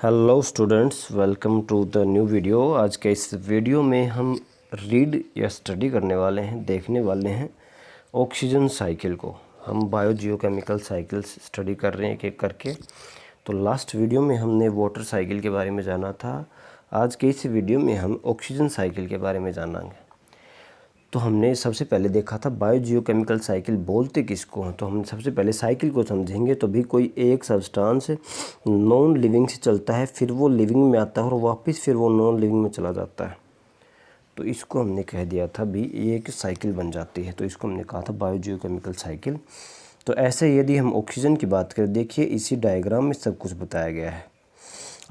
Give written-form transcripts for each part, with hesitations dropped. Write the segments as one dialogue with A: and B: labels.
A: Hello students, welcome to the new video. आज के इस वीडियो में हम रीड या स्टडी करने वाले हैं, देखने वाले हैं ऑक्सीजन साइकिल को। हम बायोजियोकेमिकल साइकिल्स स्टडी कर रहे हैं एक एक करके। तो लास्ट वीडियो में हमने वाटर साइकिल के बारे में जाना था। आज के इस वीडियो में हम ऑक्सीजन साइकिल के बारे में जानेंगे। तो हमने सबसे पहले देखा था बायोजियोकेमिकल साइकिल बोलते किसको हैं। तो हम सबसे पहले साइकिल को समझेंगे। तो भी कोई एक सब्सटेंस नॉन लिविंग से चलता है, फिर वो लिविंग में आता है और वापस फिर वो नॉन लिविंग में चला जाता है, तो इसको हमने कह दिया था भी ये एक साइकिल बन जाती है। तो इसको हमने कहा था बायोजियोकेमिकल साइकिल। तो ऐसे यदि हम ऑक्सीजन की बात करें, देखिए इसी डायग्राम में सब कुछ बताया गया है।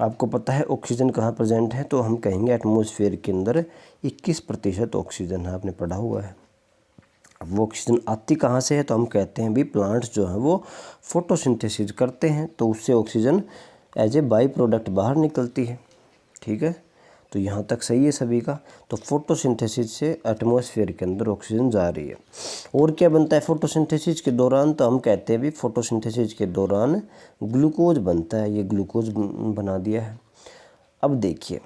A: आपको पता है ऑक्सीजन कहाँ प्रेजेंट है, तो हम कहेंगे एटमॉस्फेयर के अंदर 21% ऑक्सीजन है, आपने पढ़ा हुआ है। अब वो ऑक्सीजन आती कहाँ से है, तो हम कहते हैं भी प्लांट्स जो हैं वो फोटोसिंथेसिस करते हैं, तो उससे oxygen as a by product बाहर निकलती है। ठीक है, तो यहाँ तक सही है सभी का। तो फोटोसिंथेसिस से एटमॉस्फेयर के अंदर ऑक्सीजन जा रही है। और क्या बनता है फोटोसिंथेसिस के दौरान, तो हम कहते हैं भी फोटोसिंथेसिस के दौरान ग्लूकोज बनता है। ये ग्लूकोज बना दिया है। अब देखिए,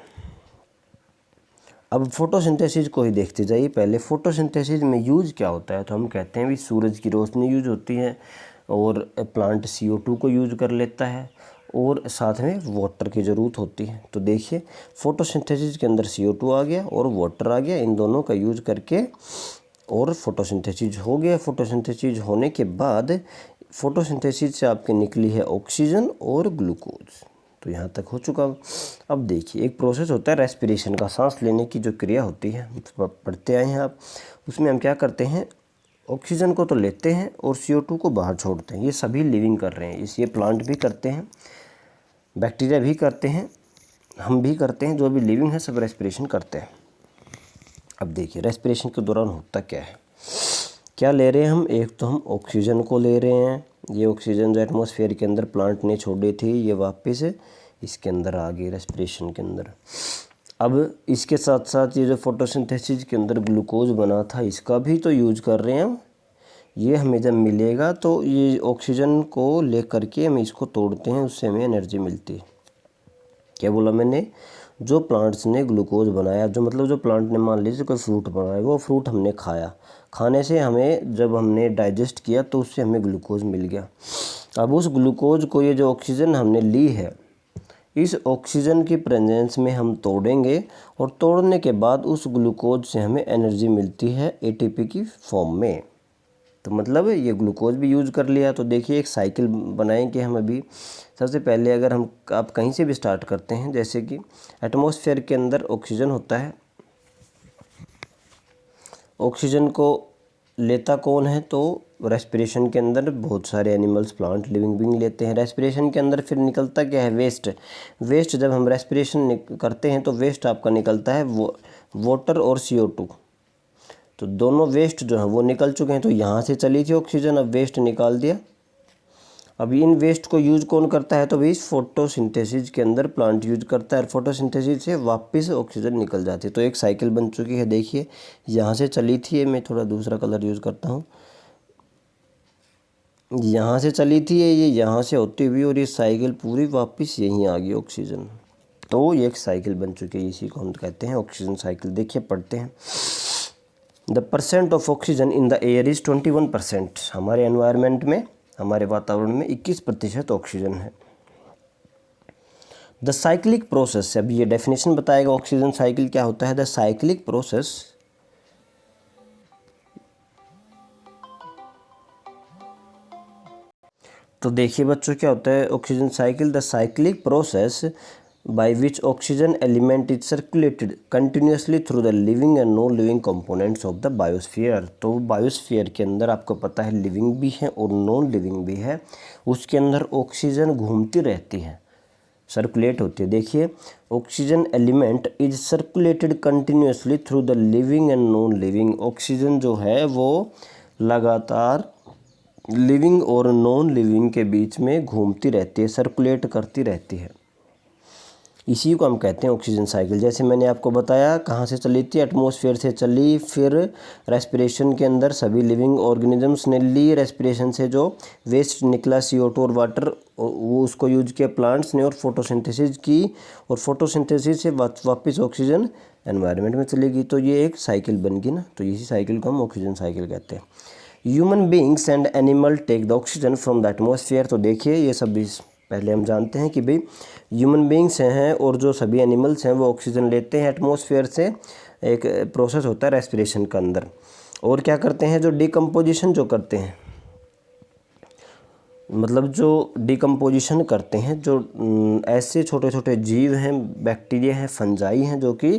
A: अब फोटोसिंथेसिस को ही देखते जाइए। पहले फोटोसिंथेसिस में यूज क्या होता है, तो हम कहते हैं भी सूरज की रोशनी यूज होती है और प्लांट CO2 को यूज कर लेता है और साथ में वाटर की ज़रूरत होती है। तो देखिए फोटोसिंथेसिस के अंदर CO2 आ गया और वाटर आ गया, इन दोनों का यूज करके और फोटोसिंथेसिस हो गया। फोटोसिंथेसिस होने के बाद फोटोसिंथेसिस से आपके निकली है ऑक्सीजन और ग्लूकोज। तो यहाँ तक हो चुका। अब देखिए एक प्रोसेस होता है रेस्पिरेशन का, सांस लेने की जो क्रिया होती है, पढ़ते आए हैं आप। उसमें हम क्या करते हैं, ऑक्सीजन को तो लेते हैं और CO2 को बाहर छोड़ते हैं। ये सभी लिविंग कर रहे हैं, इसलिए प्लांट भी करते हैं, बैक्टीरिया भी करते हैं, हम भी करते हैं, जो भी लिविंग है सब रेस्पिरेशन करते हैं। अब देखिए रेस्पिरेशन के दौरान होता क्या है, क्या ले रहे हैं हम, एक तो हम ऑक्सीजन को ले रहे हैं। ये ऑक्सीजन जो एटमॉस्फेयर के अंदर प्लांट ने छोड़ी थी, ये वापस इसके अंदर आ गई रेस्पिरेशन के अंदर। अब इसके साथ साथ ये जो फोटोसिंथेसिस के अंदर ग्लूकोज बना था, इसका भी तो यूज कर रहे हैं हम। ये हमें जब मिलेगा तो ये ऑक्सीजन को ले करके हम इसको तोड़ते हैं, उससे हमें एनर्जी मिलती है। क्या बोला मैंने, जो प्लांट्स ने ग्लूकोज बनाया, जो मतलब जो प्लांट ने मान लीजिए कोई फ्रूट बनाया, वो फ्रूट हमने खाया, खाने से हमें जब हमने डाइजेस्ट किया तो उससे हमें ग्लूकोज मिल गया। अब उस ग्लूकोज को, ये जो ऑक्सीजन हमने ली है, इस ऑक्सीजन की प्रेजेंस में हम तोड़ेंगे और तोड़ने के बाद उस ग्लूकोज से हमें एनर्जी मिलती है ATP की फॉर्म में। तो मतलब ये ग्लूकोज भी यूज़ कर लिया। तो देखिए एक साइकिल बनाएंगे हम अभी। सबसे पहले अगर हम आप कहीं से भी स्टार्ट करते हैं, जैसे कि एटमॉस्फेयर के अंदर ऑक्सीजन होता है, ऑक्सीजन को लेता कौन है, तो रेस्पिरेशन के अंदर बहुत सारे एनिमल्स, प्लांट, लिविंग बीइंग लेते हैं। रेस्पिरेशन के अंदर फिर निकलता क्या है, वेस्ट। वेस्ट जब हम रेस्पिरेशन करते हैं तो वेस्ट आपका निकलता है वाटर और CO2। तो दोनों वेस्ट जो है वो निकल चुके हैं। तो यहाँ से चली थी ऑक्सीजन, अब वेस्ट निकाल दिया। अब इन वेस्ट को यूज कौन करता है, तो भाई फोटोसिंथेसिस के अंदर प्लांट यूज करता है। फोटोसिंथेसिस से वापस ऑक्सीजन निकल जाती है। तो एक साइकिल बन चुकी है। देखिए यहाँ से चली थी, ये मैं थोड़ा दूसरा कलर यूज करता हूँ, यहाँ से चली थी ये यहाँ से होती हुई और ये साइकिल पूरी वापस यहीं आ गई ऑक्सीजन। तो ये एक साइकिल बन चुकी है, इसी को हम कहते हैं ऑक्सीजन साइकिल। देखिए पढ़ते हैं, the percent of oxygen in the air is 21%। हमारे एनवायरनमेंट में, हमारे वातावरण में 21% ऑक्सीजन है। द साइक्लिक प्रोसेस, अभी ये डेफिनेशन बताएगा ऑक्सीजन साइकिल क्या होता है। द साइक्लिक प्रोसेस, तो देखिए बच्चों क्या होता है oxygen cycle, the cyclic process by which oxygen element is circulated continuously through the living and non living components of the biosphere। तो बायोस्फीयर के अंदर आपको पता है लिविंग भी है और नॉन लिविंग भी है, उसके अंदर ऑक्सीजन घूमती रहती है, सर्कुलेट होती है। देखिए oxygen element is circulated continuously through the living and non living. Oxygen जो है वो लगातार लिविंग और नॉन लिविंग के बीच में घूमती रहती है, सर्कुलेट करती रहती है। इसी को हम कहते हैं ऑक्सीजन साइकिल। जैसे मैंने आपको बताया कहाँ से चली थी, एटमॉस्फेयर से चली, फिर रेस्पिरेशन के अंदर सभी लिविंग ऑर्गेनिजम्स ने ली, रेस्पिरेशन से जो वेस्ट निकला CO2 और वाटर वो उसको यूज किया प्लांट्स ने, और फोटोसिंथेसिस की, और फोटोसिंथेसिस से वापस ऑक्सीजन एनवायरनमेंट में चलेगी। तो ये एक साइकिल बन गई ना, तो इसी साइकिल को हम ऑक्सीजन साइकिल कहते हैं। Human beings and animal take the oxygen from the atmosphere. तो देखिए ये सब पहले हम जानते हैं कि भाई ह्यूमन बींग्स हैं और जो सभी एनिमल्स हैं वो ऑक्सीजन लेते हैं एटमॉस्फेयर से, एक प्रोसेस होता है रेस्पिरेशन के अंदर। और क्या करते हैं, जो डिकम्पोजिशन जो करते हैं, मतलब जो डिकम्पोजिशन करते हैं, जो ऐसे छोटे छोटे जीव हैं, बैक्टीरिया हैं, फंजाई हैं, जो कि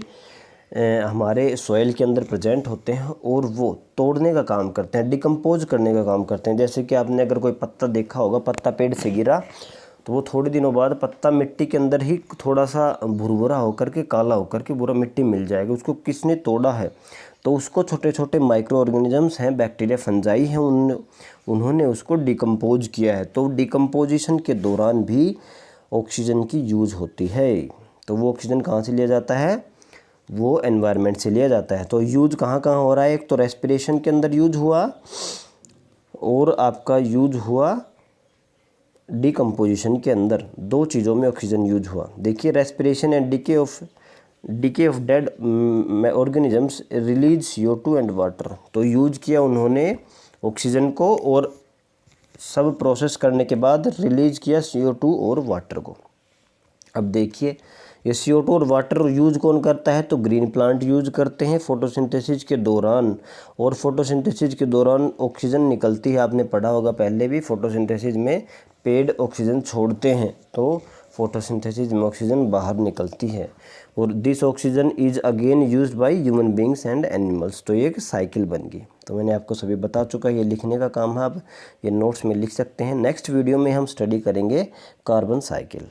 A: हमारे सॉइल के अंदर प्रेजेंट होते हैं और वो तोड़ने का काम करते हैं, डिकम्पोज करने का काम करते हैं। जैसे कि आपने अगर कोई पत्ता देखा होगा, पत्ता पेड़ से गिरा तो वो थोड़े दिनों बाद पत्ता मिट्टी के अंदर ही थोड़ा सा भुरभुरा होकर के, काला होकर के पूरा मिट्टी मिल जाएगा। उसको किसने तोड़ा है, तो उसको छोटे छोटे माइक्रो ऑर्गेनिजम्स हैं, बैक्टीरिया फंजाई हैं, उन्होंने उसको डिकम्पोज किया है। तो डिकम्पोजिशन के दौरान भी ऑक्सीजन की यूज होती है। तो वो ऑक्सीजन कहाँ से लिया जाता है, वो एनवायरनमेंट से लिया जाता है। तो यूज कहाँ कहाँ हो रहा है, एक तो रेस्पिरेशन के अंदर यूज हुआ और आपका यूज हुआ डिकम्पोजिशन के अंदर। दो चीज़ों में ऑक्सीजन यूज हुआ। देखिए respiration and decay of dead organisms release CO2 and water. तो यूज किया उन्होंने ऑक्सीजन को और सब प्रोसेस करने के बाद रिलीज किया CO2 और वाटर को। अब देखिए ये CO2 और वाटर यूज कौन करता है, तो ग्रीन प्लांट यूज करते हैं फोटोसिंथेसिस के दौरान। और फोटोसिंथेसिस के दौरान ऑक्सीजन निकलती है, आपने पढ़ा होगा पहले भी, फोटोसिंथेसिस में पेड़ ऑक्सीजन छोड़ते हैं तो फोटोसिंथेसिस में ऑक्सीजन बाहर निकलती है। और this oxygen is again used by human beings and animals. तो ये एक साइकिल बन गई। तो मैंने आपको सभी बता चुका है, ये लिखने का काम है, आप ये नोट्स में लिख सकते हैं। नेक्स्ट वीडियो में हम स्टडी करेंगे कार्बन साइकिल।